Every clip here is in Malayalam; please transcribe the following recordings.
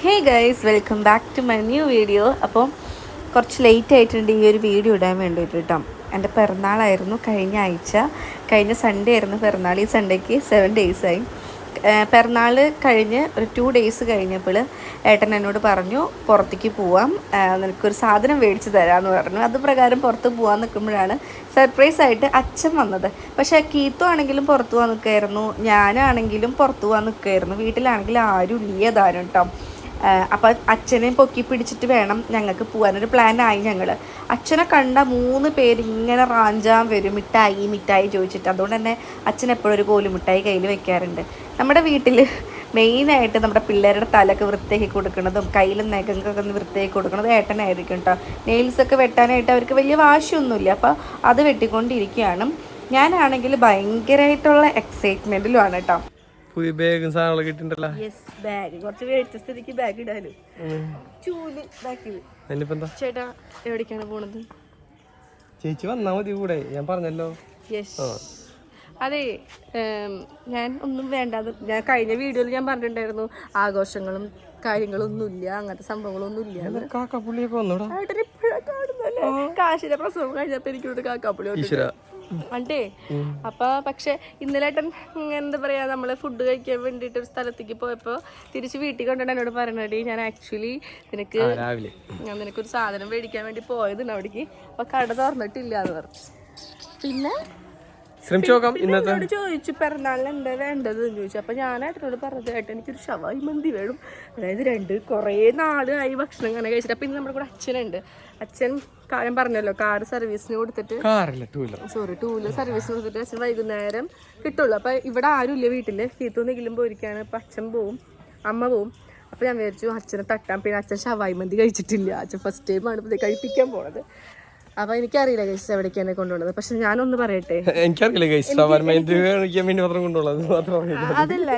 Hey guys, welcome back to my new video. അപ്പോൾ കുറച്ച് ലേറ്റ് ആയിട്ടുണ്ട് ഈ ഒരു വീഡിയോ ഇടാൻ വേണ്ടിയിട്ട് കേട്ടോ. എൻ്റെ പിറന്നാളായിരുന്നു കഴിഞ്ഞ സൺഡേ ആയിരുന്നു പിറന്നാൾ. ഈ സൺഡേക്ക് 7 days ആയി. പിറന്നാൾ കഴിഞ്ഞ് ഒരു 2 days കഴിഞ്ഞപ്പോൾ ഏട്ടൻ എന്നോട് പറഞ്ഞു പുറത്തേക്ക് പോവാം, നിനക്കൊരു സാധനം മേടിച്ച് തരാമെന്ന് പറഞ്ഞു. അത് പ്രകാരം പുറത്ത് പോകാൻ നിൽക്കുമ്പോഴാണ് സർപ്രൈസായിട്ട് അച്ഛൻ വന്നത്. പക്ഷേ കീത്തു ആണെങ്കിലും പുറത്ത് പോകാൻ നിൽക്കുമായിരുന്നു, ഞാനാണെങ്കിലും പുറത്ത് പോകാൻ നിൽക്കുമായിരുന്നു. വീട്ടിലാണെങ്കിലും ആരും ഇല്ലതാനും കേട്ടോ. അപ്പം അച്ഛനെ പൊക്കി പിടിച്ചിട്ട് വേണം ഞങ്ങൾക്ക് പോകാനൊരു പ്ലാനായി ഞങ്ങൾ. അച്ഛനെ കണ്ട 3 പേര് ഇങ്ങനെ റാഞ്ചാൻ വരും, മിഠായി ചോദിച്ചിട്ട്. അതുകൊണ്ട് തന്നെ അച്ഛൻ എപ്പോഴും ഒരു കോലുമിഠായി കയ്യിൽ വെക്കാറുണ്ട്. നമ്മുടെ വീട്ടിൽ മെയിനായിട്ട് നമ്മുടെ പിള്ളേരുടെ തലയൊക്കെ വൃത്തിയാക്കി കൊടുക്കുന്നതും കയ്യിലും നഖങ്ങൾക്കൊക്കെ ഒന്ന് വൃത്തിയാക്കി കൊടുക്കുന്നതും ഏട്ടനായിരിക്കും കേട്ടോ. നെയിൽസൊക്കെ വെട്ടാനായിട്ട് അവർക്ക് വലിയ വാശിയൊന്നുമില്ല, അപ്പോൾ അത് വെട്ടിക്കൊണ്ടിരിക്കുകയാണ്. ഞാനാണെങ്കിൽ ഭയങ്കരമായിട്ടുള്ള എക്സൈറ്റ്മെൻറ്റിലുമാണ് കേട്ടോ. പുതിയ ബാഗും സാധനങ്ങളൊക്കെ കിട്ടിണ്ടല്ലോ. യെസ്, ബാഗ് കുറച്ച് മേടിച്ച സ്ഥിതിക്ക് ബാഗ് ഇടാലോ. ചൂല് ബാക്കിൽ. ചേട്ടാ എവിടേക്കാണ് പോണത്? ചേച്ചി വന്നാ മതി കൂടെ, ഞാൻ പറഞ്ഞല്ലോ. യെസ്, അതെ, ഞാൻ ഒന്നും വേണ്ടാതെ ഞാൻ കഴിഞ്ഞ വീഡിയോയിൽ ഞാൻ പറഞ്ഞിട്ടുണ്ടായിരുന്നു ആഘോഷങ്ങളും കാര്യങ്ങളൊന്നുമില്ല, അങ്ങനത്തെ സംഭവങ്ങളൊന്നുമില്ല. കാക്കാപ്പുള്ളിയൊക്കെ വന്നോടാ. കാശിന്റെ പ്രസവം കഴിഞ്ഞപ്പോ എനിക്കിവിടെ കാക്കാപ്പുള്ളി വണ്ടേ. അപ്പൊ പക്ഷെ ഇന്നലെ ഏട്ടൻ എന്താ പറയാ, നമ്മള് ഫുഡ് കഴിക്കാൻ വേണ്ടിട്ട് ഒരു സ്ഥലത്തേക്ക് പോയപ്പോ തിരിച്ച് വീട്ടിൽ കൊണ്ടുണ്ട് എന്നോട് പറയണടി, ഞാൻ ആക്ച്വലി നിനക്കൊരു സാധനം മേടിക്കാൻ വേണ്ടി പോയതുണ്ട് അവിടേക്ക്, അപ്പൊ കട തുറന്നിട്ടില്ല എന്ന് പറഞ്ഞു. പിന്നെ എന്നോട് ചോദിച്ചു പെരുന്നാളിന് എന്താ വേണ്ടത് എന്ന് ചോദിച്ചു. അപ്പൊ ഞാൻ ഏട്ടനോട് പറഞ്ഞത്, ഏട്ടൻ എനിക്കൊരു ഷവായി മന്തി വേണം. അതായത് കുറേ നാളായി ഭക്ഷണം ഇങ്ങനെ കഴിച്ചിട്ട്. അപ്പൊ ഇന്ന് നമ്മുടെ കൂടെ അച്ഛനുണ്ട്. അച്ഛൻ ഞാൻ പറഞ്ഞല്ലോ കാർ സർവീസിന് കൊടുത്തിട്ട്, ടൂ വീലർ സർവീസിന് കൊടുത്തിട്ട് അച്ഛൻ വൈകുന്നേരം കിട്ടുള്ളൂ. അപ്പൊ ഇവിടെ ആരും ഇല്ല വീട്ടില്, കീത്തൊന്നെങ്കിലും പോയിരിക്കാണ്. അപ്പൊ അച്ഛൻ പോവും, അമ്മ പോവും. അപ്പൊ ഞാൻ വിചാരിച്ചു അച്ഛനെ തട്ടാൻ. പിന്നെ അച്ഛൻ ഷവായി മന്തി കഴിച്ചിട്ടില്ല, അച്ഛൻ ഫസ്റ്റ് ടൈമാണ് ഇപ്പൊ കഴിപ്പിക്കാൻ പോണത്. അപ്പൊ എനിക്കറിയില്ല ഗൈസ് എവിടേക്കാണ് കൊണ്ടുപോകുന്നത്. പക്ഷെ ഞാനൊന്ന് പറയട്ടെ, അതല്ല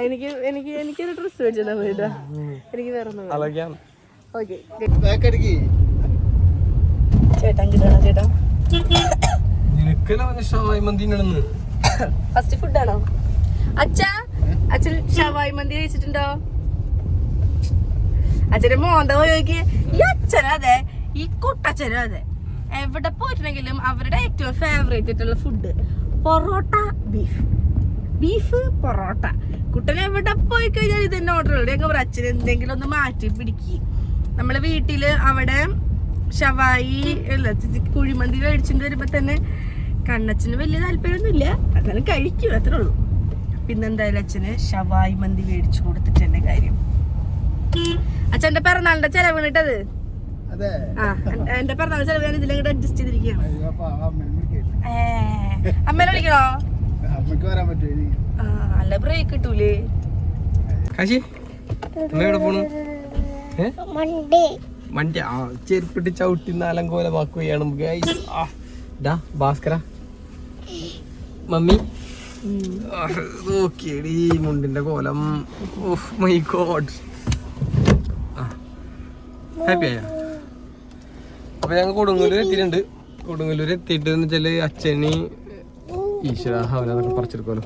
എനിക്കൊരു ഡ്രസ് മേടിച്ചാ പോയിട്ടാ, എനിക്ക് വേറെ ഒന്നും. ഓക്കെ ചേട്ടാ കിട്ടണോ ചേട്ടാ? ഫസ്റ്റ് ഫുഡാണോ അച്ഛൻ ഷവായി മന്തി കഴിച്ചിട്ടുണ്ടോ? അച്ഛന്റെ മോന്ത പോയി ഈ അച്ഛനും അതെ ഈ കുട്ടച്ഛനും അതെ എവിടെ പോയിട്ടുണ്ടെങ്കിലും അവരുടെ ഏറ്റവും ഫേവറേറ്റ് ആയിട്ടുള്ള ഫുഡ് പൊറോട്ട, ബീഫ് പൊറോട്ട. കുട്ടൻ എവിടെ പോയി കഴിഞ്ഞാൽ ഇത് തന്നെ ഓർഡർ ചെയ്യും. ഞങ്ങൾ അച്ഛൻ എന്തെങ്കിലും ഒന്ന് മാറ്റി പിടിക്കും. നമ്മളെ വീട്ടില് അവിടെ ഷവായി അല്ല കുഴിമന്തി കഴിച്ചിട്ട് വരുമ്പോ തന്നെ കണ്ണച്ചന് വലിയ താല്പര്യമൊന്നുമില്ല, എന്നാലും കഴിക്കും, അത്രേ ഉള്ളൂ. പിന്നെന്തായാലും അച്ഛന് ഷവായി മന്തി മേടിച്ചു കൊടുത്തിട്ട് എന്റെ കാര്യം. അച്ഛന്റെ പിറന്നാളിന്റെ ചെലവിണിട്ടത് എന്റെ പിറന്നാൾ ചെലവ് ഞാൻ ഇതിലൂടെ അഡ്ജസ്റ്റ് ചെയ്തിരിക്കുകയാണ്. അമ്മേനെ വിളിക്കണോ? നല്ല ബ്രേക്ക് കിട്ടൂലേ? വണ്ടി ചെരുപ്പിട്ട് ചവിട്ടി നാലങ്കോലമാക്കുകയാണ് ഭാസ്കര. മമ്മി നോക്കിയടി മുണ്ടിന്റെ കോലം. Oh my God. ഹാപ്പി ആയ? അപ്പൊ ഞങ്ങൾ കൊടുങ്ങല്ലൂർ എത്തിയിട്ടുണ്ട്. കൊടുങ്ങല്ലൂർ എത്തിയിട്ട് എന്ന് വെച്ചാല് അച്ഛന് ഈശ്വര അവനതൊക്കെ പറിച്ചെടുക്കുമല്ലോ.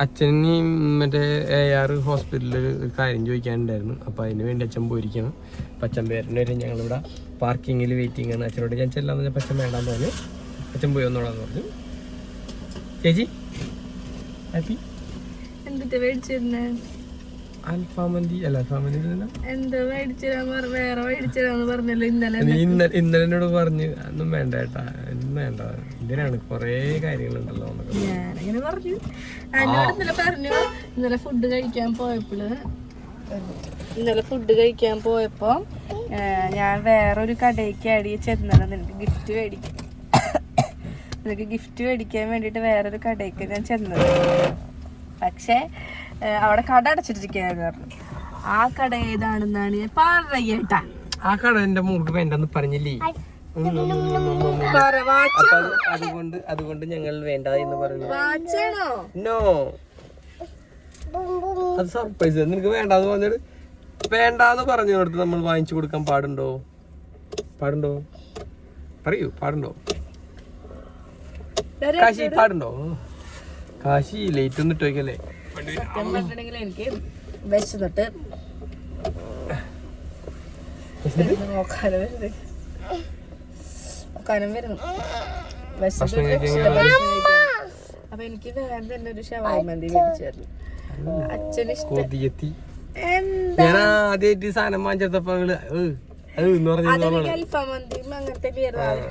അച്ഛന് മറ്റേ AR ഹോസ്പിറ്റലിൽ ഒരു കാര്യം ചോദിക്കാനുണ്ടായിരുന്നു. അപ്പോൾ അതിന് വേണ്ടി അച്ഛൻ പോയിരിക്കണം. അപ്പം അച്ഛൻ പേരിന് വരെ ഞങ്ങളിവിടെ പാർക്കിങ്ങിൽ വെയിറ്റിംഗ് ആണ്. അച്ഛനോട് ഞാൻ ചെല്ലാന്ന് പറഞ്ഞപ്പോൾ അച്ഛൻ വേണ്ടാന്ന് പറഞ്ഞു. അച്ഛൻ പോയി വന്നോളാന്ന് പറഞ്ഞു. ചേച്ചി ഹാപ്പി? എന്തിട്ട് മേടിച്ചിരുന്നേ? അൽഫാമന്തി അല്ല, അൽഫാമന്തി എന്താ വേറെ മേടിച്ചിരാന്ന് പറഞ്ഞല്ലോ ഇന്നലെ. ഇന്നലെ എന്നോട് പറഞ്ഞു ഒന്നും വേണ്ട ഏട്ടാ, ഒന്നും വേണ്ട, ഇതിനാണ് കൊറേ കാര്യങ്ങളുണ്ടല്ലോ. ഞാനങ്ങനെ പറഞ്ഞു. എന്നോട് ഇന്നലെ പറഞ്ഞു, ഇന്നലെ ഫുഡ് കഴിക്കാൻ പോയപ്പോ ഞാൻ വേറൊരു കടയ്ക്ക് അടി ചെന്നത് നിനക്ക് ഗിഫ്റ്റ് മേടിക്കാൻ വേണ്ടിട്ട് വേറൊരു കടയ്ക്ക് ഞാൻ ചെന്നത്. പക്ഷെ അവിടെ കട അടച്ചിട്ടിരിക്കുകയായിരുന്നു പറഞ്ഞു. ആ കട ഏതാണെന്നാണ് ഞാൻ പറയട്ടാ. ആ കട എന്റെ മൂക്ക് വേണ്ടെന്ന് പറഞ്ഞില്ലേ? അതുകൊണ്ട് ഞങ്ങൾ വേണ്ട എന്ന് പറഞ്ഞു. നോ, അത് സർപ്രൈസ്. നിനക്ക് വേണ്ടാന്ന് പറഞ്ഞത് വേണ്ടാന്ന് പറഞ്ഞു കൊടുത്ത് നമ്മൾ വാങ്ങിച്ചു കൊടുക്കാൻ പാടുണ്ടോ? പറയൂ, പാടുണ്ടോ? കാശി പാടുണ്ടോ? കാശി ലേറ്റ് ഒന്നും ഇട്ടേക്കല്ലേ? സത്യം പറഞ്ഞിട്ടുണ്ടെങ്കിൽ എനിക്ക് വിശന്നിട്ട് വരുന്നു. അപ്പൊ എനിക്ക് വേറെ തന്നെ ഒരു ഷവായി മന്തി മേടിച്ചായിരുന്നു. അച്ഛന് ഇഷ്ടം. ഞാൻ ആദ്യമായിട്ട് സാധനം വാങ്ങിച്ചപ്പോ അൽഫാം മന്തിയും അങ്ങനത്തെ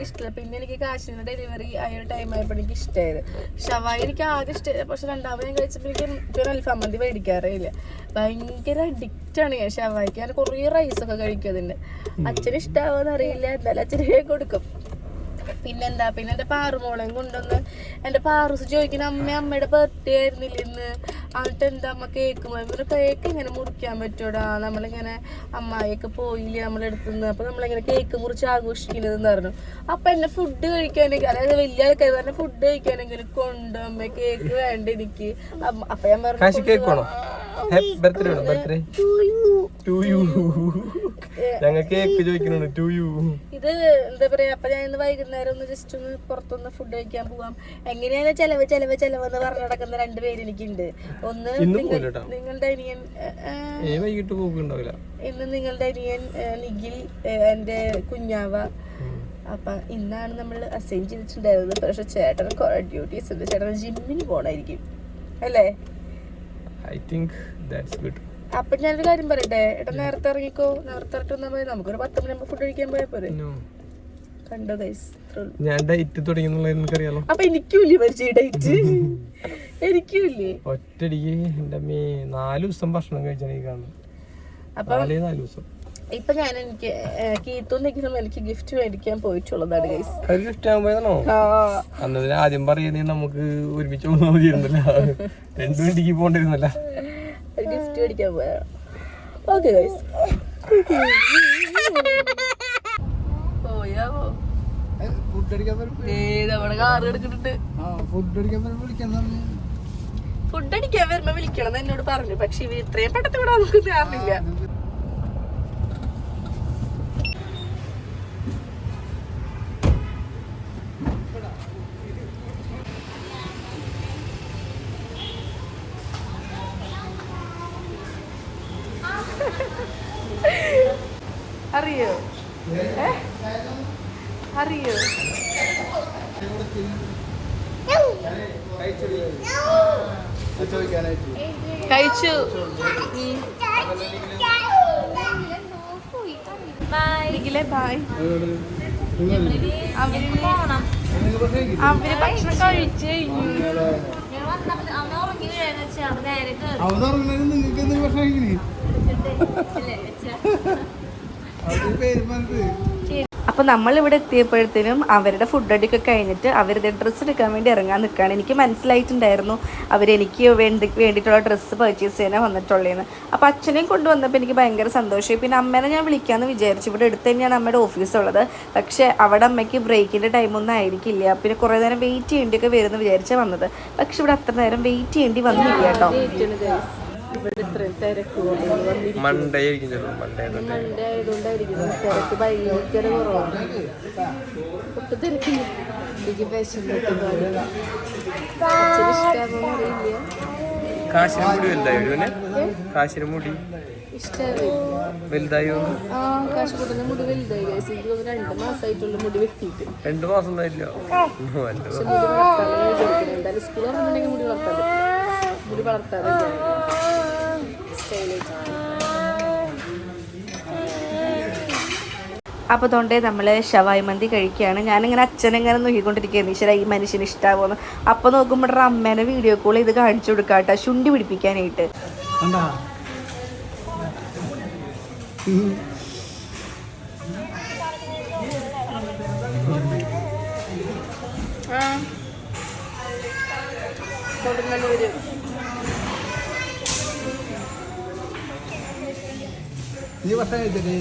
ഇഷ്ടമില്ല. പിന്നെ എനിക്ക് കാശിന്റെ ഡെലിവറി ആ ഒരു ടൈം ആയപ്പോ എനിക്ക് ഇഷ്ടമായത്. ഷവായി എനിക്ക് ആദ്യം ഇഷ്ടമായത്. പക്ഷെ രണ്ടാമത് ഞാൻ കഴിച്ചപ്പോ എനിക്ക് അൽഫാം മന്തി മേടിക്കാറേ ഇല്ല. ഭയങ്കര അഡിക്റ്റ് ആണ് ഞാൻ ഷവായിക്ക്. ഞാൻ കുറേ റൈസൊക്കെ കഴിക്കും അതിന്റെ. അച്ഛന് ഇഷ്ടാവോന്ന് അറിയില്ല, എന്തായാലും അച്ഛന് കൊടുക്കും. പിന്നെന്താ, പിന്നെ എന്റെ പാറുമോളെയും കൊണ്ടുവന്ന് എന്റെ പാറൂസ് ചോദിക്കുന്ന അമ്മയുടെ ബർത്ത്ഡേ ആയിരുന്നില്ല ഇന്ന്, എന്നിട്ട് എന്താ അമ്മ കേക്ക് കേക്ക് ഇങ്ങനെ മുറിക്കാൻ പറ്റൂടാ, നമ്മളിങ്ങനെ അമ്മായിയൊക്കെ പോയില്ലേ നമ്മളെടുത്തുനിന്ന്, അപ്പൊ നമ്മളിങ്ങനെ കേക്ക് മുറിച്ച് ആഘോഷിക്കുന്നതെന്ന് പറഞ്ഞു. അപ്പൊ എന്നെ ഫുഡ് കഴിക്കാനെങ്കിൽ, അതായത് വലിയ ആൾക്കാർ പറഞ്ഞ ഫുഡ് കഴിക്കാനെങ്കിലും കൊണ്ടുവമ്മ കേക്ക് വേണ്ട എനിക്ക്. അപ്പൊ ഞാൻ പറഞ്ഞു ഇത് എന്താ പറയാ. അപ്പൊ ഞാൻ ഇന്ന് വൈകുന്നേരം ഒന്ന് ജസ്റ്റ് ഒന്ന് പുറത്തൊന്ന് ഫുഡ് കഴിക്കാൻ പോവാം. എങ്ങനെയാണ് ചെലവെന്ന് പറഞ്ഞു നടക്കുന്ന രണ്ടുപേര് എനിക്കുണ്ട്. ഒന്ന് നിങ്ങളുടെ അനിയൻ, ഇന്ന് നിങ്ങളുടെ അനിയൻ നിഖിൽ, എന്റെ കുഞ്ഞാവ. അപ്പൊ ഇന്നാണ് നമ്മൾ അസൈൻ ചെയ്തിട്ടുണ്ടായിരുന്നത്. പക്ഷെ ചേട്ടന് കുറെ ഡ്യൂട്ടീസ് ഉണ്ട്. ചേട്ടന് ജിമ്മിന് പോണായിരിക്കും അല്ലേ? അപ്പൊ ഞാനൊരു കാര്യം പറയട്ടെ, ഏട്ടാ നേരത്തെ ഇറങ്ങിക്കോ. നേരത്തെ ഇറങ്ങിട്ട് നമുക്കൊരു 10 മണിയാകുമ്പോ ഫുഡ് കഴിക്കാൻ പോയാ പോരെ? കണ്ടോ ഗൈസ്, ഞാൻ ഡയറ്റ് തുടങ്ങിയെന്നുള്ളത്. അപ്പൊ എനിക്കൂല്ലേ പരിചയ ഡയറ്റ്? എനിക്കൂല്ലേ ഒറ്റടിക്ക് എന്റെ 4 ദിവസം ഭക്ഷണം കഴിച്ചാണ്. അപ്പൊ 4 ദിവസം ഇപ്പൊ ഞാൻ എനിക്ക് കീത്തുണ്ടെങ്കിലും എനിക്ക് ഗിഫ്റ്റ് മേടിക്കാൻ പോയിട്ടുള്ളതാണ് ഗൈസ്. ഗിഫ്റ്റ് ആകാൻ പോയതാണോ? അന്നതിന് ആദ്യം പറയുന്നേ നമുക്ക് ഒരുമിച്ച് പോകാൻ മതിയായിരുന്നല്ല, 2 മിനിറ്റ് പോകണ്ടിരുന്നല്ല. ഗിഫ്റ്റ് മേടിക്കാൻ പോയാ. ഓക്കെ ഗൈസ്, പോയാവോ? നമ്മുടെ കാറ് എടുക്കുന്നുണ്ട്. ഫുഡ് അടിക്കാൻ വരുമ്പോ വിളിക്കണം എന്നോട് പറഞ്ഞു. പക്ഷെ ഇവർ ഇത്രയും പെട്ടെന്ന് ഇവിടെ നമുക്ക് കാണില്ല. അറിയോ അറിയോ? കഴിച്ചു. ബൈ. അവര് ഭക്ഷണം കഴിച്ചു കഴിഞ്ഞു. അപ്പോൾ നമ്മളിവിടെ എത്തിയപ്പോഴത്തേനും അവരുടെ ഫുഡ് അടിയൊക്കെ കഴിഞ്ഞിട്ട് അവരുടെ ഡ്രസ്സ് എടുക്കാൻ വേണ്ടി ഇറങ്ങാൻ നിൽക്കുകയാണ്. എനിക്ക് മനസ്സിലായിട്ടുണ്ടായിരുന്നു അവരെനിക്ക് വേണ്ടിയിട്ടുള്ള ഡ്രസ്സ് പർച്ചേസ് ചെയ്യാൻ വന്നിട്ടുള്ളതെന്ന്. അപ്പോൾ അച്ഛനെയും കൊണ്ടുവന്നപ്പോൾ എനിക്ക് ഭയങ്കര സന്തോഷമായി. പിന്നെ അമ്മേനെ ഞാൻ വിളിക്കാമെന്ന് വിചാരിച്ചു. ഇവിടെ അടുത്ത് തന്നെയാണ് അമ്മയുടെ ഓഫീസുള്ളത്. പക്ഷേ അവിടെ അമ്മയ്ക്ക് ബ്രേക്കിൻ്റെ ടൈമൊന്നും ആയിരിക്കില്ല. പിന്നെ കുറേ നേരം വെയിറ്റ് ചെയ്യേണ്ടിയൊക്കെ വരുമെന്ന് വിചാരിച്ചാൽ വന്നത്. പക്ഷെ ഇവിടെ അത്ര നേരം വെയിറ്റ് ചെയ്യേണ്ടി വന്നില്ല കേട്ടോ. ഇവിടെ ഇത്രയും തിരക്ക് മൺഡേ ആയതുകൊണ്ടായിരിക്കും തിരക്ക് ഭയങ്കര കുറവാണ്. ഒട്ടും തിരക്കില്ല. എനിക്ക് വിശന്നിട്ട് ഇഷ്ടമാണെന്ന് അറിയില്ല. വലുതായോ? കാശിക്കൂട്ടന്റെ മുടി വലുതായി. 2 മാസമായിട്ടുള്ള മുടി വെട്ടിയിട്ട്. 2 മാസം എന്തായാലും സ്കൂൾ പറഞ്ഞിട്ടുണ്ടെങ്കിൽ മുടി വളർത്താൻ പറ്റും. മുടി വളർത്താതെ അപ്പോൾ അതുകൊണ്ട് നമ്മൾ ഷവായി മന്തി കഴിക്കുകയാണ്. ഞാനിങ്ങനെ അച്ഛനെങ്ങനെ നോക്കിക്കൊണ്ടിരിക്കുകയാണ്, ഈശ്വര ഈ മനുഷ്യന് ഇഷ്ടമാകുമെന്ന്. അപ്പോൾ നോക്കുമ്പോൾ അമ്മേനെ വീഡിയോ കോൾ ചെയ്ത് കാണിച്ചു കൊടുക്കാം കേട്ടോ, ശുണ്ടി പിടിപ്പിക്കാനായിട്ട്. നീ ഭക്ഷണം കഴിച്ചിട്ടേ?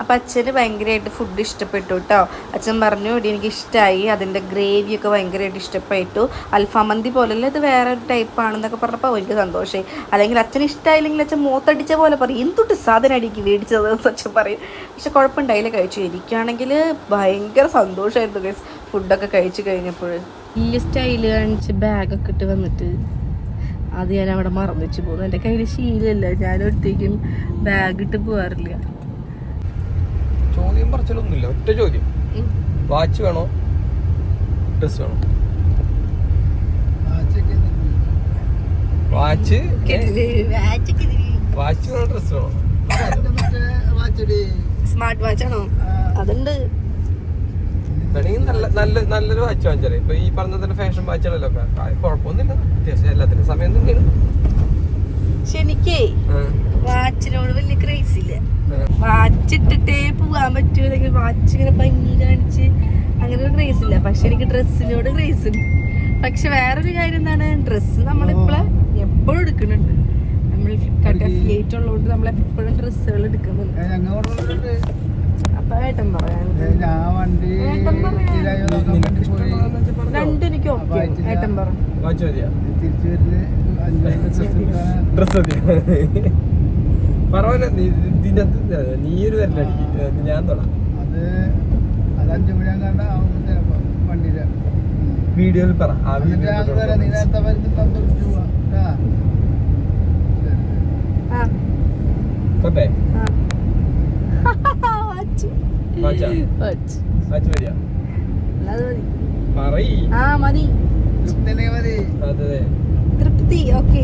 അപ്പം അച്ഛന് ഭയങ്കരമായിട്ട് ഫുഡ് ഇഷ്ടപ്പെട്ടു കേട്ടോ. അച്ഛൻ പറഞ്ഞു ഇവിടെ എനിക്ക് ഇഷ്ടമായി, അതിൻ്റെ ഗ്രേവിയൊക്കെ ഭയങ്കരമായിട്ട് ഇഷ്ടപ്പെട്ടു. അൽഫാം മന്തി പോലെയല്ല, ഇത് വേറെ ഒരു ടൈപ്പാണെന്നൊക്കെ പറഞ്ഞപ്പോൾ എനിക്ക് സന്തോഷമായി. അല്ലെങ്കിൽ അച്ഛന് ഇഷ്ടമായില്ലെങ്കിൽ അച്ഛൻ മൂത്തടിച്ച പോലെ പറയും, എന്തൊട്ട് സാധനം അടിക്ക് മേടിച്ചത് എന്ന് അച്ഛൻ പറയും. പക്ഷെ കുഴപ്പമുണ്ടായില്ല, കഴിച്ചു. എനിക്കാണെങ്കിൽ ഭയങ്കര സന്തോഷമായിരുന്നു ഗൈസ് ഫുഡൊക്കെ കഴിച്ചു കഴിഞ്ഞപ്പോൾ. വലിയ സ്റ്റൈല് കാണിച്ച് ബാഗൊക്കെ ഇട്ട് വന്നിട്ട് അത് ഞാൻ അവിടെ മറന്നു വെച്ച് പോകുന്നു. എൻ്റെ കയ്യിൽ ശീലമല്ല, ഞാൻ ഒറ്റയ്ക്കും ബാഗ് ഇട്ട് പോകാറില്ല. ചോദ്യം പറച്ചിലൊന്നുമില്ല, ഒറ്റ ചോദ്യം. വാച്ച് വേണോ ഡ്രസ് വേണോ? വാച്ച് വാച്ച് വേണോ ഡ്രസ് വേണോ? സ്മാർട്ട് വാച്ച് ആണോ? അതുണ്ട്. നല്ലൊരു വാച്ച് വാങ്ങിച്ചാലേ. ഇപ്പൊ ഈ പറഞ്ഞ തന്നെ ഫാഷൻ വാച്ചുകളല്ലോ, കുഴപ്പമൊന്നുമില്ല, അത്യാവശ്യം എല്ലാത്തിനും സമയം തന്നെയാണ്. പക്ഷെ എനിക്കേ വാച്ചിനോട് വലിയ ക്രേസ് ഇല്ല. വാച്ച് ഇട്ടിട്ടേ പോവാൻ പറ്റൂ, അല്ലെങ്കിൽ വാച്ച് ഇങ്ങനെ ഭംഗി കാണിച്ച് അങ്ങനെ ഒരു ക്രേസ് ഇല്ല. പക്ഷെ എനിക്ക് ഡ്രസ്സിനോട് ക്രേസ് ഉണ്ട്. പക്ഷെ വേറൊരു കാര്യം എന്താണ്, ഡ്രസ്സ് നമ്മളിപ്പോഴും എപ്പോഴും എടുക്കുന്നുണ്ട്. നമ്മൾ ഫ്ലിപ്കാർട്ട് അഫിലിയേറ്റ് ഉള്ളതുകൊണ്ട് നമ്മളെപ്പോഴും ഡ്രസ്സുകൾ എടുക്കുന്നുണ്ട്. അപ്പൊ ഏട്ടൻ പറയാൻ രണ്ടും എനിക്ക് ഓക്കെ. ഏട്ടൻ പറഞ്ഞു നീ ഒരു വരലടിക്ക്, ഞാൻ തൊടാം. വീഡിയോയിൽ പറ. തൃപ്തി. ഓക്കെ.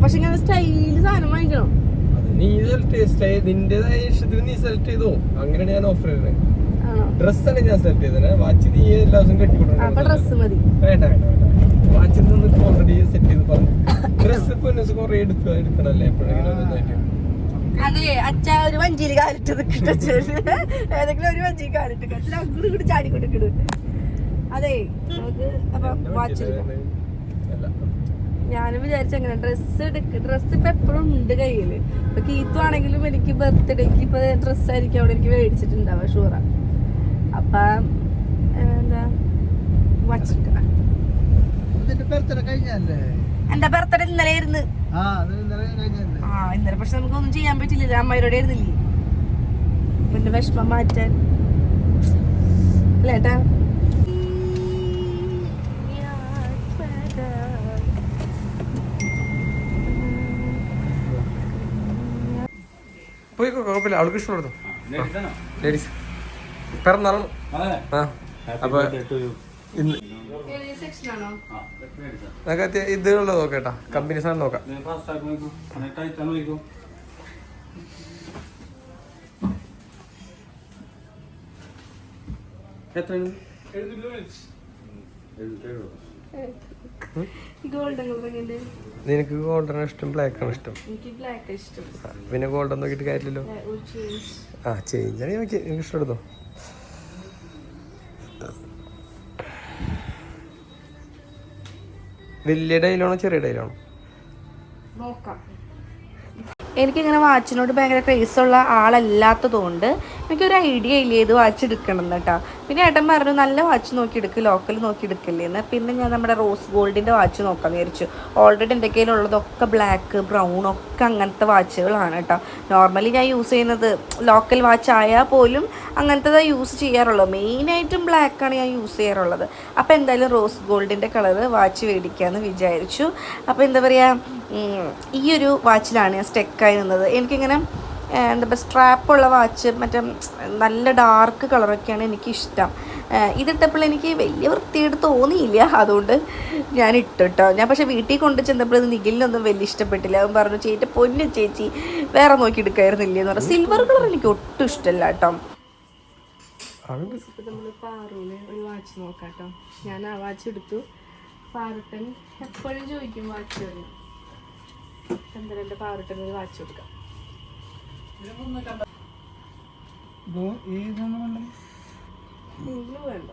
പക്ഷെ ഞാൻ സ്റ്റൈല് സാധനം വാങ്ങിക്കണം. നീ നിന്റേതായ ഇഷ്ടത്തിന് നീ സെലക്ട് ചെയ്തോ. അങ്ങനെയാണ് ഞാൻ ഓഫർ ചെയ്യുന്നത്. ഡ്രസ്സാണ് ഞാൻ സെലക്ട് ചെയ്തത്. വാച്ച് നീ എല്ലാ ദിവസവും ഡ്രസ് മതി. വേണ്ട വേണ്ട വേണ്ട, വാച്ചിൽ നിന്ന് ഓൾറെഡി സെറ്റ് ചെയ്ത് പറഞ്ഞു. ഡ്രസ് ഇപ്പൊ കുറെ എടുക്കണല്ലേ എപ്പോഴെങ്കിലും. അതെ അച്ഛ ഒരു വഞ്ചിയിൽ കാലിട്ട് ഏതെങ്കിലും ഒരു വഞ്ചി കാലിട്ട് അങ്ങോട്ട് കൂടി ചാടിക്കൊണ്ടിട്ട്. അതെ നമുക്ക് അപ്പൊ വാച്ച് ഞാനും വിചാരിച്ചങ്ങനെ ഡ്രസ്സ് ഇപ്പൊ എപ്പോഴും ഉണ്ട് കയ്യില്. ഇപ്പൊ കീത്തു ആണെങ്കിലും എനിക്ക് ബർത്ത്ഡേക്ക് ഇപ്പൊ ഡ്രസ്സായിരിക്കും അവിടെ എനിക്ക് മേടിച്ചിട്ടുണ്ടാവുക ഷൂറ. അപ്പൊ എന്താ വാച്ച് എന്റെ ബർത്ത്ഡേ ഇന്നലെ ആയിരുന്നു. ഇന്നലെ പക്ഷെ നമുക്കൊന്നും ചെയ്യാൻ പറ്റില്ല, അമ്മയോടെ ആയിരുന്നില്ലേ. പിന്നെ വിഷമം മാറ്റാൻ അല്ലേട്ടാ. പോയിക്കോ, കുഴപ്പമില്ല. അവൾക്ക് ഇഷ്ടപ്പെടുന്നു. ലേഡീസ് പിറന്നാളും. അപ്പൊ ഇന്ന് നമുക്ക് ഇതിനുള്ളത് നോക്കേട്ടാ, കമ്പനി സാധനം നോക്കാം. നിനക്ക് ഗോൾഡൻ ഇഷ്ടം ബ്ലാക്ക് ആണ് ഇഷ്ടം? പിന്നെ ഗോൾഡൻ നോക്കിയിട്ട് കാര്യമില്ലല്ലോ. ചേഞ്ച് ആണെങ്കിൽ നോക്കി എനിക്ക് ഇഷ്ടപ്പെടുന്നോ? വലിയ ഡൈലാണോ ചെറിയ ഡൈലാണോ? എനിക്കിങ്ങനെ വാച്ചിനോട് ഭയങ്കര ക്രേസുള്ള ആളല്ലാത്തതുകൊണ്ട് എനിക്കൊരു ഐഡിയ ഇല്ല ഏത് വാച്ച് എടുക്കണം കേട്ടോ. പിന്നെ ഏട്ടൻ പറഞ്ഞു നല്ല വാച്ച് നോക്കി എടുക്കുക, ലോക്കൽ നോക്കി എടുക്കില്ലേന്ന്. പിന്നെ ഞാൻ നമ്മുടെ റോസ് ഗോൾഡിൻ്റെ വാച്ച് നോക്കാമെന്ന് വിചാരിച്ചു. ഓൾറെഡി എൻ്റെ കയ്യിലുള്ളതൊക്കെ ബ്ലാക്ക് ബ്രൗൺ ഒക്കെ അങ്ങനത്തെ വാച്ചുകളാണ് കേട്ടോ. നോർമലി ഞാൻ യൂസ് ചെയ്യുന്നത് ലോക്കൽ വാച്ച് ആയാൽ പോലും അങ്ങനത്തെ യൂസ് ചെയ്യാറുള്ളൂ. മെയിനായിട്ടും ബ്ലാക്കാണ് ഞാൻ യൂസ് ചെയ്യാറുള്ളത്. അപ്പോൾ എന്തായാലും റോസ് ഗോൾഡിൻ്റെ കളറ് വാച്ച് മേടിക്കാമെന്ന് വിചാരിച്ചു. അപ്പോൾ എന്താ പറയുക, ഈ ഒരു വാച്ചിലാണ് ഞാൻ സ്റ്റെക്കായി നിന്നത്. എനിക്കിങ്ങനെ എന്താ പറയുക സ്ട്രാപ്പുള്ള വാച്ച്, മറ്റേ നല്ല ഡാർക്ക് കളറൊക്കെയാണ് എനിക്കിഷ്ടം. ഇതിട്ടപ്പോൾ എനിക്ക് വലിയ വൃത്തിയായിട്ട് തോന്നിയില്ല, അതുകൊണ്ട് ഞാൻ ഇട്ടു കേട്ടോ. ഞാൻ പക്ഷേ വീട്ടിൽ കൊണ്ട് ചെന്നപ്പോൾ ഇത് നിഖിലിനൊന്നും വലിയ ഇഷ്ടപ്പെട്ടില്ല. അവൻ പറഞ്ഞു ചേച്ചി പൊന്നു ചേച്ചി വേറെ നോക്കി എടുക്കായിരുന്നില്ലേ എന്ന് പറഞ്ഞു. സിൽവർ കളർ എനിക്ക് ഒട്ടും ഇഷ്ടമല്ല കേട്ടോ. നമ്മൾ പാറൂന് ഒരു വാച്ച് നോക്കാം കേട്ടോ. ഞാൻ ആ വാച്ച് എടുത്തു. പാറുട്ടൻ എപ്പോഴും ചോദിക്കും വാച്ച് വരും. എന്തായാലും എൻ്റെ പാറുട്ടൻ ഒരു വാച്ച് കൊടുക്കാം. വേണ്ട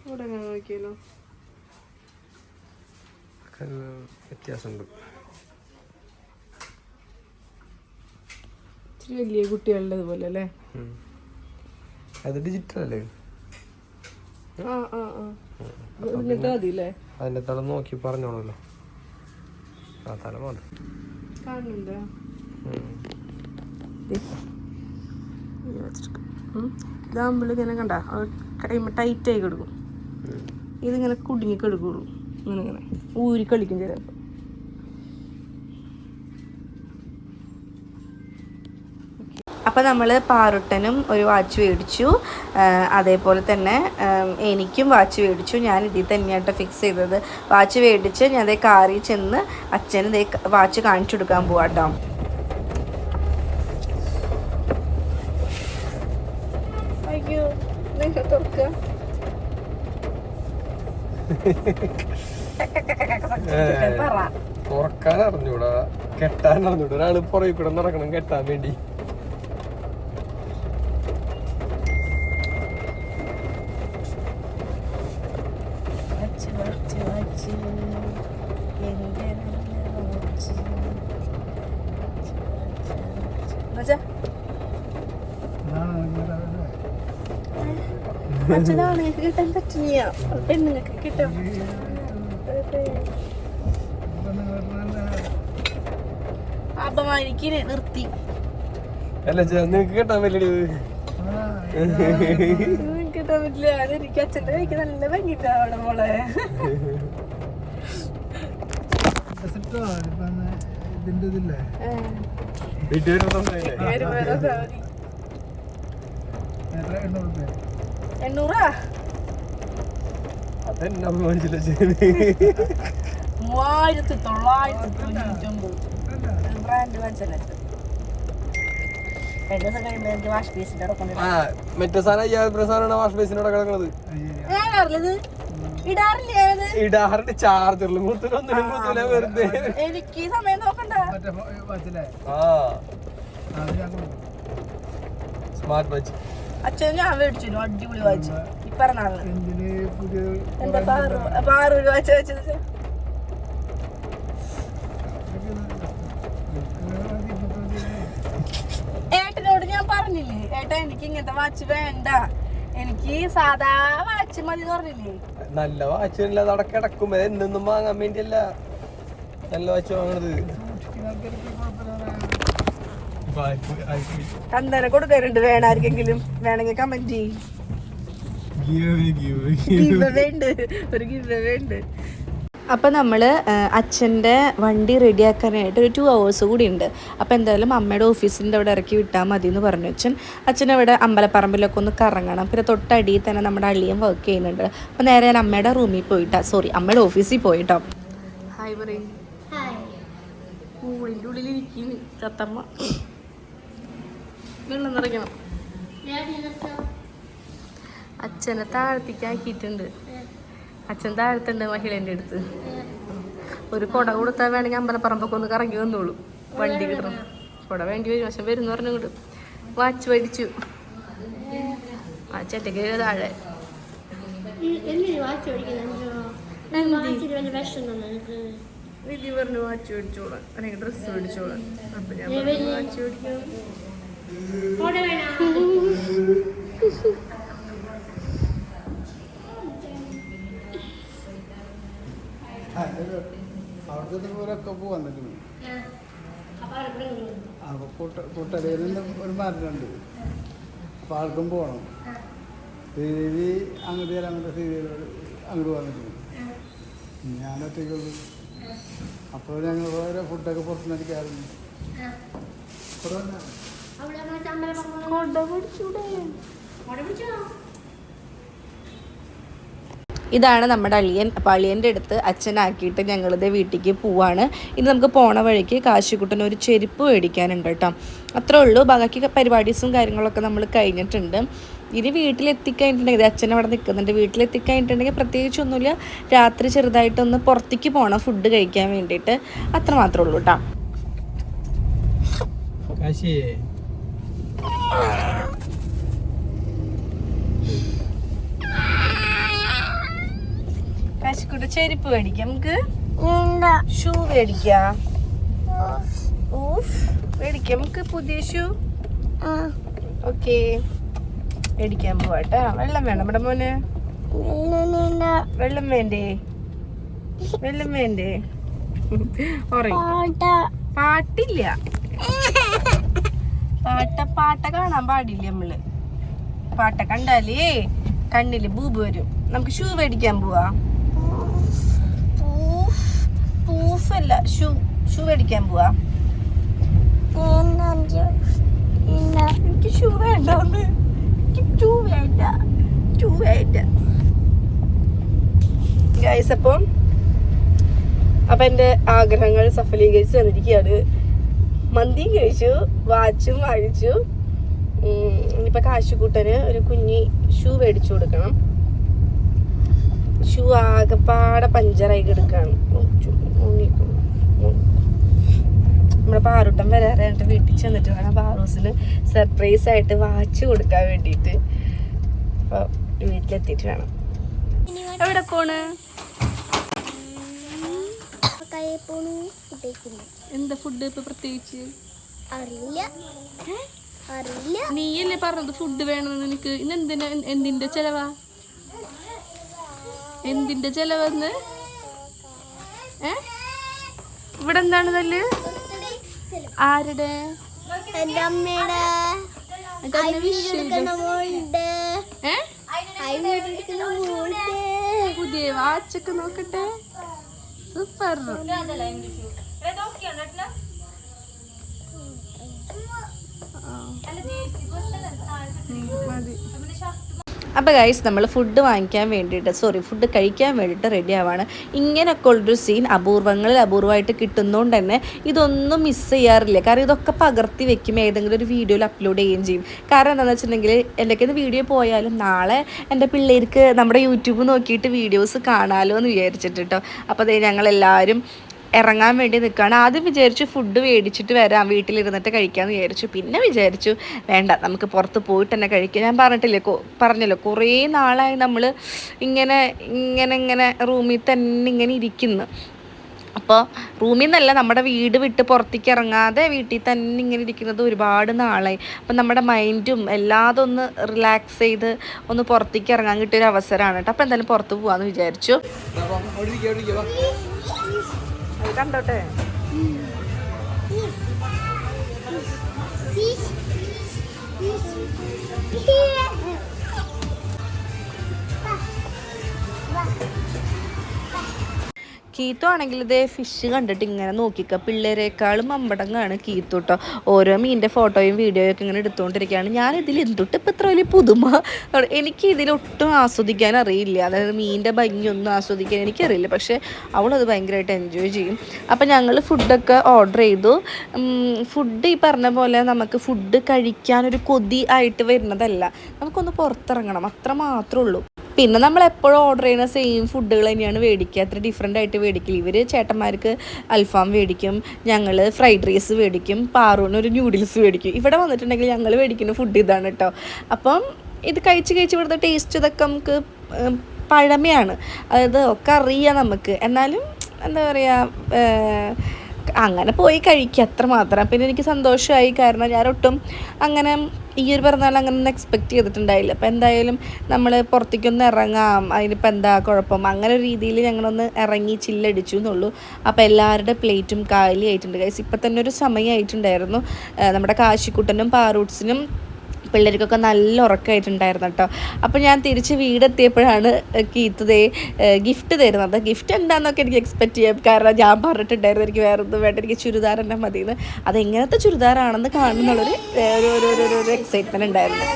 ഇവിടെ എങ്ങനെ നോക്കിയാലോ? വ്യത്യാസമുണ്ട്. ഇച്ചിരി വലിയ കുട്ടികളുടെ പോലെ അല്ലേ? അത് ഡിജിറ്റൽ അല്ലേ? അതിന്റെ തല നോക്കി പറഞ്ഞോളല്ലോ. ആ തല മാത്രം കാണുന്നുണ്ടോ? ഇതാകുമ്പോൾ ഇങ്ങനെ കണ്ട കഴിയുമ്പോൾ ടൈറ്റായി കിടക്കും. ഇതിങ്ങനെ കുടുങ്ങി കിടക്കുള്ളൂ. ഇങ്ങനെ ഊരി കളിക്കും ചിലപ്പോൾ. അപ്പോൾ നമ്മൾ പാറുട്ടനും ഒരു വാച്ച് മേടിച്ചു. അതേപോലെ തന്നെ എനിക്കും വാച്ച് മേടിച്ചു. ഞാൻ ഇതിൽ തന്നെയായിട്ട് ഫിക്സ് ചെയ്തത്. വാച്ച് മേടിച്ച് ഞാൻ അതേ കാറിൽ ചെന്ന് അച്ഛന് ഇതേ വാച്ച് കാണിച്ചു കൊടുക്കാൻ പോവാട്ടോ. അയ്യോ തുറക്കുക. തുറക്കാൻ അറിഞ്ഞൂടാ, കെട്ടാൻ അറിഞ്ഞൂടാ. ഒരാള് പുറകെ കൂടെ നടക്കണം കെട്ടാൻ വേണ്ടി. അച്ഛനാണ് കിട്ടാൻ പറ്റില്ല, പെണ്ണുങ്ങൾക്ക് കിട്ടും. അപമാനിക്ക് നിർത്തി. അല്ല നിങ്ങക്ക് കേട്ടാൻ പറ്റില്ല, കിട്ടാൻ പറ്റില്ല. അതെനിക്ക് അച്ഛൻ്റെ കൈക്ക് നല്ല ഭംഗിട്ടാ അവിടെ മോളെ. എണ്ണൂറാ? അതെന്നെ മനസ്സിലാ. 3999 ബ്രാൻഡ് വാച്ചല്ലേ. വാഷ് ബേസിന്റെ മറ്റേ സാധനം വാഷ് ബേസിനോടെ കിടക്കണത്. ഇടാറിന്റെ ചാർജറിലും കുത്തിനൊന്നിനും കുത്തില്ല വെറുതെ. എനിക്ക് സമയം നോക്കണ്ട. സ്മാർട്ട് വാച്ച് അച്ഛൻ ഞാൻ മേടിച്ചു, അടിപൊളി വാച്ച്. ഇപ്പറന്നാളിന് എന്താ പാറു വാച്ച് വെച്ചത്. ഏട്ടനോട് ഞാൻ പറഞ്ഞില്ലേ, ഏട്ടാ എനിക്ക് ഇങ്ങനത്തെ വാച്ച് വേണ്ട, എനിക്ക് സാധാ വാച്ച് മതി പറഞ്ഞില്ലേ. നല്ല വാച്ച് അവിടെ കിടക്കുമ്പോ എന്നൊന്നും വാങ്ങാൻ വേണ്ടിയല്ല നല്ല വാച്ച് വാങ്ങണത്. കണ്ടനെ കൊടുക്കാറുണ്ട്, വേണം ആർക്കെങ്കിലും വേണമെങ്കിൽ കമന്റ് ചെയ്യും. ഒരു ഗിവ് വേണ്ട. അപ്പം നമ്മൾ അച്ഛൻ്റെ വണ്ടി റെഡിയാക്കാനായിട്ട് ഒരു 2 hours കൂടി ഉണ്ട്. അപ്പോൾ എന്തായാലും അമ്മയുടെ ഓഫീസിൻ്റെ അവിടെ ഇറക്കി വിട്ടാൽ മതി എന്ന് പറഞ്ഞു അച്ഛനവിടെ അമ്പലപ്പറമ്പിലൊക്കെ ഒന്ന് കറങ്ങണം. പിന്നെ തൊട്ടടിയിൽ തന്നെ നമ്മുടെ അളിയൻ വർക്ക് ചെയ്യുന്നുണ്ട്. അപ്പോൾ നേരെ ഞാൻ അമ്മയുടെ റൂമിൽ പോയിട്ടാ, അമ്മയുടെ ഓഫീസിൽ പോയിട്ടോ. ഹായ് പറയും. കൂടിൻ്റെ ഉള്ളിലിരിക്കുന്നു ചത്തമ്മ. വെള്ളം നിറയ്ക്കണം. അച്ഛനെ താഴത്തേക്കാക്കിയിട്ടുണ്ട്. അച്ഛൻ താഴത്തുണ്ട് മഹിളേൻ്റെ അടുത്ത്. ഒരു കുട കൊടുത്താൽ വേണമെങ്കിൽ അമ്പലപ്പറമ്പൊക്കെ ഒന്ന് കറങ്ങി വന്നോളൂ. വണ്ടി കിട്ടണം, കുട വേണ്ടി വരും. പക്ഷെ വരും പറഞ്ഞു കൊണ്ട് വാച്ച് മേടിച്ചു. ആ ചേട്ടക്ക് താഴെ വിധി പറഞ്ഞു വാച്ച് മേടിച്ചോളാം, അല്ലെങ്കിൽ ഡ്രസ്സ് മേടിച്ചോളാം. അപ്പൊ ഞാൻ വാച്ച് മേടിക്കണം. അവിടുത്തെ പോലൊക്കെ വന്നിട്ടുണ്ട്. അപ്പോൾ കൂട്ടരയിൽ നിന്ന് ഒരു മാറ്റമുണ്ട്. അപ്പോൾ ആൾക്കും പോകണം. ദേവി അങ്ങോട്ട് അങ്ങോട്ട് സീരിയലോട് അങ്ങോട്ട് വന്നിട്ടുണ്ട്. ഞാനൊറ്റയ്ക്കുള്ളൂ. അപ്പോൾ ഞങ്ങൾ ഓരോ ഫുഡൊക്കെ പുറത്തുനിന്ന് അടിക്കാറുണ്ട്. ഇതാണ് നമ്മുടെ അളിയൻ. അപ്പോൾ അളിയൻ്റെ അടുത്ത് അച്ഛനാക്കിയിട്ട് ഞങ്ങളിത് വീട്ടിലേക്ക് പോവാണ്. ഇനി നമുക്ക് പോണ വഴിക്ക് കാശിക്കുട്ടന് ഒരു ചെരുപ്പ് മേടിക്കാനുണ്ട് കേട്ടോ. അത്രേ ഉള്ളൂ. ബാക്കി പരിപാടീസും കാര്യങ്ങളൊക്കെ നമ്മൾ കഴിഞ്ഞിട്ടുണ്ട്. ഇനി വീട്ടിലെത്തിക്കഴിഞ്ഞിട്ടുണ്ടെങ്കിൽ അച്ഛൻ അവിടെ നിൽക്കുന്നുണ്ട്. വീട്ടിലെത്തിക്കഴിഞ്ഞിട്ടുണ്ടെങ്കിൽ പ്രത്യേകിച്ചൊന്നുമില്ല. രാത്രി ചെറുതായിട്ടൊന്ന് പുറത്തേക്ക് പോകണം ഫുഡ് കഴിക്കാൻ വേണ്ടിയിട്ട്. അത്ര മാത്രമേ ഉള്ളൂ കേട്ടോ. കാശിക്കുട്ട ചെരുപ്പ് മേടിക്കാം, നമുക്ക് ഷൂ മേടിക്കാം. മേടിക്കാം നമുക്ക് പുതിയ ഷൂ. ഓക്കെ മേടിക്കാൻ പോവാട്ടാ. വെള്ളം വേണം നമ്മുടെ മോന്. വെള്ളം വേണ്ടേ? വെള്ളം വേണ്ടേ? പാട്ടില്ല. പാട്ട കാണാൻ പാടില്ല നമ്മള്. പാട്ട കണ്ടാലേ കണ്ണില് ബൂബ് വരും. നമുക്ക് ഷൂ മേടിക്കാൻ പോവാ. പൂഫല്ല, ഷൂ മേടിക്കാൻ പോവാ. എനിക്ക് ഷൂ വേണ്ട, ഷൂ വേണ്ട ഗൈസ്. അപ്പം എൻ്റെ ആഗ്രഹങ്ങൾ സഫലീകരിച്ച് വന്നിരിക്കുകയാണ്. മന്തി കഴിച്ചു, വാച്ചും അഴിച്ചു. ഇനിയിപ്പോൾ കാശുകൂട്ടന് ഒരു കുഞ്ഞി ഷൂ മേടിച്ചു കൊടുക്കണം. ഷൂ ആകെപ്പാടെ പഞ്ചറായി കിടക്കാണ്. നമ്മുടെ പാറുട്ടം വരാറായിട്ട് വീട്ടിൽ ചെന്നിട്ട് വേണം പാറൂസിന് സർപ്രൈസ് ആയിട്ട് വാച്ച് കൊടുക്കാൻ വേണ്ടിയിട്ട്. അപ്പോൾ വീട്ടിലെത്തിയിട്ട് വേണം. എവിടെ പോണ്? എന്താ ഫുഡ് ഇപ്പൊ പ്രത്യേകിച്ച്? അറിയില്ല. നീയല്ലേ പറഞ്ഞത് ഫുഡ് വേണമെന്ന് നിനക്ക്. ഇന്നെന്തിനാ? എന്തിന്റെ ചെലവാ? എന്തിന്റെ ചെലവെന്ന്? ഇവിടെ എന്താണ് തല്ല്? ആരുടെ? എന്റെ അമ്മയുടെ. പുതിയ വാച്ചൊക്കെ നോക്കട്ടെ. സൂപ്പർ. അപ്പോൾ ഗൈസ് നമ്മൾ ഫുഡ് വാങ്ങിക്കാൻ വേണ്ടിയിട്ട് ഫുഡ് കഴിക്കാൻ വേണ്ടിയിട്ട് റെഡി ആവാണ്. ഇങ്ങനെയൊക്കെ ഉള്ളൊരു സീൻ അപൂർവമായിട്ട് കിട്ടുന്നതുകൊണ്ട് തന്നെ ഇതൊന്നും മിസ് ചെയ്യാറില്ല. കാരണം ഇതൊക്കെ പകർത്തി വെക്കും, ഏതെങ്കിലും ഒരു വീഡിയോയിൽ അപ്ലോഡ് ചെയ്യുകയും ചെയ്യും. കാരണം എന്താണെന്ന് വെച്ചിട്ടുണ്ടെങ്കിൽ എന്തൊക്കെ വീഡിയോ പോയാലും നാളെ എൻ്റെ പിള്ളേർക്ക് നമ്മുടെ യൂട്യൂബ് നോക്കിയിട്ട് വീഡിയോസ് കാണാമല്ലോ എന്ന് വിചാരിച്ചിട്ട് കേട്ടോ. അപ്പോൾ അതേ ഞങ്ങളെല്ലാവരും ഇറങ്ങാൻ വേണ്ടി നിൽക്കുകയാണ്. ആദ്യം വിചാരിച്ചു ഫുഡ് മേടിച്ചിട്ട് വരാം, വീട്ടിലിരുന്നിട്ട് കഴിക്കാമെന്ന് വിചാരിച്ചു. പിന്നെ വിചാരിച്ചു വേണ്ട, നമുക്ക് പുറത്ത് പോയിട്ട് തന്നെ കഴിക്കാം. ഞാൻ പറഞ്ഞല്ലോ കുറേ നാളായി നമ്മൾ ഇങ്ങനെ റൂമിൽ തന്നെ ഇങ്ങനെ ഇരിക്കുന്നു. അപ്പോൾ റൂമിൽ നിന്നല്ല, നമ്മുടെ വീട് വിട്ട് പുറത്തേക്ക് ഇറങ്ങാതെ വീട്ടിൽ തന്നെ ഇങ്ങനെ ഇരിക്കുന്നത് ഒരുപാട് നാളായി. അപ്പം നമ്മുടെ മൈൻഡും എല്ലാതും ഒന്ന് റിലാക്സ് ചെയ്ത് ഒന്ന് പുറത്തേക്ക് ഇറങ്ങാൻ കിട്ടിയൊരു അവസരമാണ് കേട്ടോ. അപ്പോൾ എന്തായാലും പുറത്ത് പോകാമെന്ന് വിചാരിച്ചു. കണ്ടോട്ടെ. കീത്തു ആണെങ്കിൽ ഇതേ ഫിഷ് കണ്ടിട്ട് ഇങ്ങനെ നോക്കിക്കുക. പിള്ളേരെക്കാളും അമ്പടങ്ങാണ് കീത്തു കേട്ടോ. ഓരോ മീനിൻ്റെ ഫോട്ടോയും വീഡിയോയും ഒക്കെ ഇങ്ങനെ എടുത്തുകൊണ്ടിരിക്കുകയാണ്. ഞാനിതിൽ എന്തൊട്ട് ഇപ്പം ഇത്ര വലിയ പുതുമ. എനിക്ക് ഇതിലൊട്ടും ആസ്വദിക്കാൻ അറിയില്ല. അതായത് മീനിൻ്റെ ഭംഗിയൊന്നും ആസ്വദിക്കാൻ എനിക്കറിയില്ല. പക്ഷേ അവളത് ഭയങ്കരമായിട്ട് എൻജോയ് ചെയ്യും. അപ്പം ഞങ്ങൾ ഫുഡൊക്കെ ഓർഡർ ചെയ്തു. ഫുഡ് ഈ പറഞ്ഞ പോലെ നമുക്ക് ഫുഡ് കഴിക്കാനൊരു കൊതി ആയിട്ട് വരുന്നതല്ല, നമുക്കൊന്ന് പുറത്തിറങ്ങണം, അത്ര മാത്രമേ ഉള്ളൂ. പിന്നെ നമ്മൾ എപ്പോഴും ഓർഡർ ചെയ്യുന്ന സെയിം ഫുഡുകൾ തന്നെയാണ് മേടിക്കുക, അത്ര ഡിഫറെൻ്റ് ആയിട്ട് മേടിക്കില്ല. ഇവർ ചേട്ടന്മാർക്ക് അൽഫാം മേടിക്കും, ഞങ്ങൾ ഫ്രൈഡ് റൈസ് മേടിക്കും, പാറൂന് ഒരു ന്യൂഡിൽസ് മേടിക്കും. ഇവിടെ വന്നിട്ടുണ്ടെങ്കിൽ ഞങ്ങൾ മേടിക്കുന്ന ഫുഡ് ഇതാണ് കേട്ടോ. അപ്പം ഇത് കഴിച്ച് ഇവിടുത്തെ ടേസ്റ്റ് ഇതൊക്കെ നമുക്ക് പഴമയാണ്, അതായത് ഒക്കെ അറിയാം നമുക്ക്. എന്നാലും എന്താ പറയുക, അങ്ങനെ പോയി കഴിക്കുക അത്ര മാത്രം. പിന്നെ എനിക്ക് സന്തോഷമായി, കാരണം ഞാനൊട്ടും അങ്ങനെ ഈ ഒരു പറഞ്ഞാൽ അങ്ങനെ ഒന്നും എക്സ്പെക്റ്റ് ചെയ്തിട്ടുണ്ടായില്ല. അപ്പോൾ എന്തായാലും നമ്മൾ പുറത്തേക്കൊന്ന് ഇറങ്ങാം, അതിനിപ്പോൾ എന്താ കുഴപ്പം, അങ്ങനെ ഒരു രീതിയിൽ ഞങ്ങളൊന്ന് ഇറങ്ങി ചില്ലടിച്ചു എന്നുള്ളൂ. അപ്പോൾ എല്ലാവരുടെ പ്ലേറ്റും കാലി ആയിട്ടുണ്ട് ഗൈസ്. ഇപ്പം തന്നെ ഒരു സമയമായിട്ടുണ്ടായിരുന്നു. നമ്മുടെ കാശിക്കുട്ടനും പാറൂട്ട്സിനും പിള്ളേർക്കൊക്കെ നല്ല ഉറക്കമായിട്ടുണ്ടായിരുന്നു കേട്ടോ. അപ്പോൾ ഞാൻ തിരിച്ച് വീടെത്തിയപ്പോഴാണ് കീത്തതേ ഗിഫ്റ്റ് തരുന്നത്. ഗിഫ്റ്റ് എന്താണെന്നൊക്കെ എനിക്ക് എക്സ്പെക്റ്റ് ചെയ്യാം, കാരണം ഞാൻ പറഞ്ഞിട്ടുണ്ടായിരുന്നു എനിക്ക് വേറെ ഒന്നും വേണ്ട, എനിക്ക് ചുരിദാർ തന്നെ മതിയെന്ന്. അതെങ്ങനത്തെ ചുരിദാറാണെന്ന് കാണുന്നുള്ളൊരു ഒരു എക്സൈറ്റ്മെൻറ്റ് ഉണ്ടായിരുന്നു.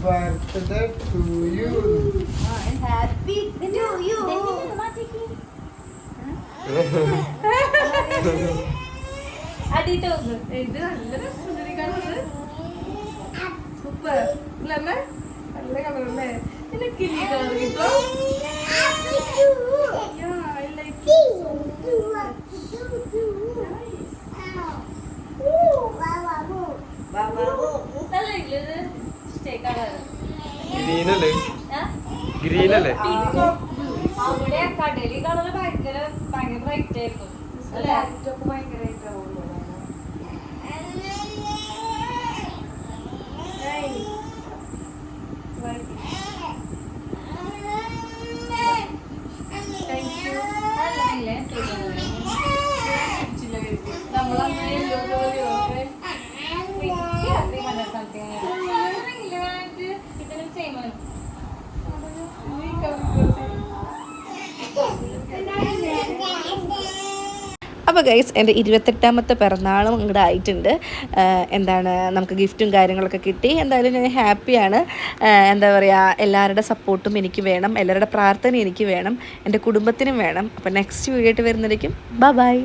birthday to you. Happy to you. അടിയിട്ടോന്ന് ഇത് നല്ല രസമുണ്ട് കാണുന്നത്. സൂപ്പർ അല്ലേ? നല്ല കളറല്ലേ? എനിക്ക് ഈ കളർ കിട്ടോ? ഗ്രീനല്ലേ? അവിടെ കടലി കളർ ഭയങ്കര ബ്രൈറ്റ് ആയിരുന്നു. അപ്പോൾ ഗൈസ് എൻ്റെ 28ാമത്തെ പിറന്നാളും അങ്ങോട്ട് ആയിട്ടുണ്ട്. എന്താണ് നമുക്ക് ഗിഫ്റ്റും കാര്യങ്ങളൊക്കെ കിട്ടി. എന്തായാലും ഞാൻ ഹാപ്പിയാണ്. എന്താ പറയുക, എല്ലാവരുടെ സപ്പോർട്ടും എനിക്ക് വേണം, എല്ലാവരുടെ പ്രാർത്ഥന എനിക്ക് വേണം, എൻ്റെ കുടുംബത്തിനും വേണം. അപ്പോൾ നെക്സ്റ്റ് വീഡിയോ ആയിട്ട് വരുന്നതായിരിക്കും. ബൈ.